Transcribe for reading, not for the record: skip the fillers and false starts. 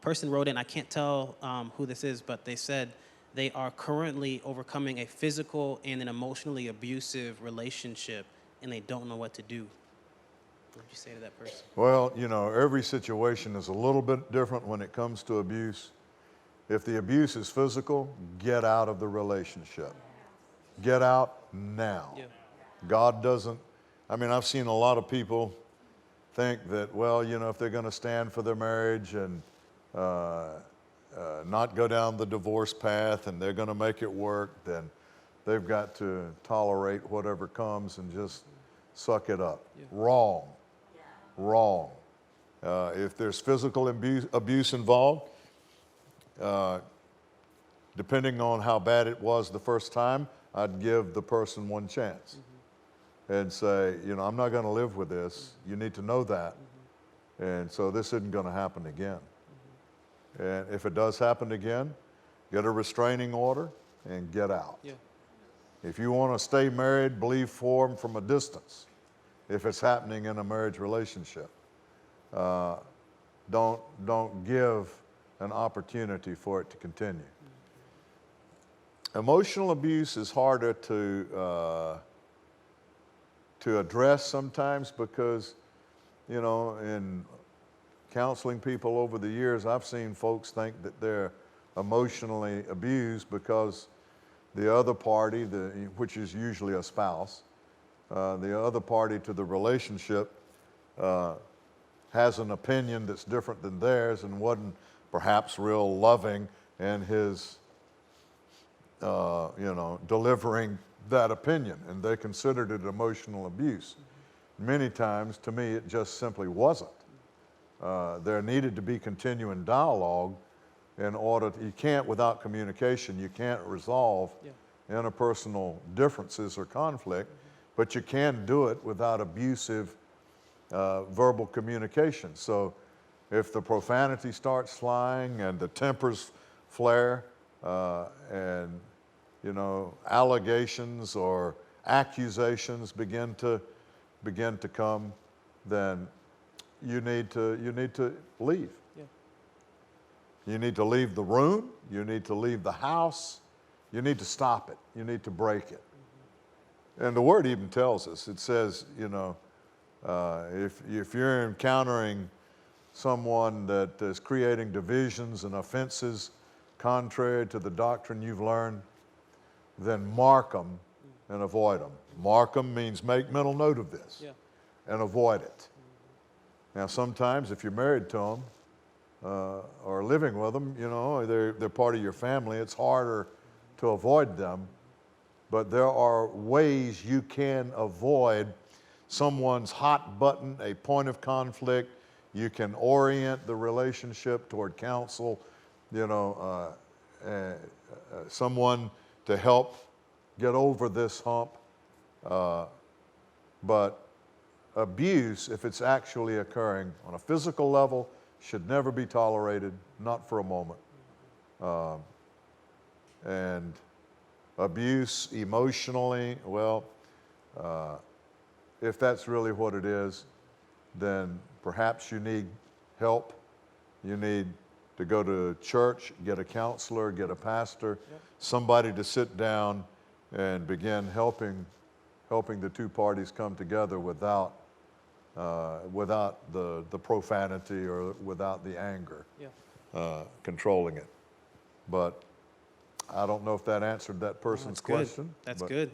person wrote in, I can't tell who this is, but they said they are currently overcoming a physical and an emotionally abusive relationship, and they don't know what to do. What would you say to that person? Well, you know, every situation is a little bit different when it comes to abuse. If the abuse is physical, get out of the relationship. Get out now. Yeah. God doesn't, I mean, I've seen a lot of people think that, well, you know, if they're going to stand for their marriage and not go down the divorce path and they're going to make it work, then they've got to tolerate whatever comes and just suck it up. Yeah. Wrong. Wrong. If there's physical abuse involved, depending on how bad it was the first time, I'd give the person one chance and say, you know, I'm not going to live with this. You need to know that. And so this isn't going to happen again. And if it does happen again, get a restraining order and get out. Yeah. If you want to stay married, believe form from a distance. If it's happening in a marriage relationship, don't give an opportunity for it to continue. Emotional abuse is harder to address sometimes because, you know, in counseling people over the years, I've seen folks think that they're emotionally abused because the other party, which is usually a spouse, the other party to the relationship has an opinion that's different than theirs and wasn't perhaps real loving in his, you know, delivering that opinion, and they considered it emotional abuse. Many times, to me, it just simply wasn't. There needed to be continuing dialogue in order to, you can't, without communication, you can't resolve interpersonal differences or conflict, but you can do it without abusive verbal communication. So if the profanity starts flying and the tempers flare and, you know, allegations or accusations begin to come, then you need to leave. Yeah. You need to leave the room. You need to leave the house. You need to stop it. You need to break it. And the Word even tells us. It says, you know, if you're encountering someone that is creating divisions and offenses contrary to the doctrine you've learned, then mark them and avoid them. Mark them means make mental note of this and avoid it. Now, sometimes if you're married to them or living with them, you know, they're part of your family, it's harder to avoid them. But there are ways you can avoid someone's hot button, a point of conflict. You can orient the relationship toward counsel, you know, someone to help get over this hump. But abuse, if it's actually occurring on a physical level, should never be tolerated, not for a moment. And abuse emotionally, well, if that's really what it is, then perhaps you need help. You need to go to church, get a counselor, get a pastor, somebody to sit down and begin helping the two parties come together without the profanity or without the anger controlling it. But I don't know if that answered that person's question. That's good.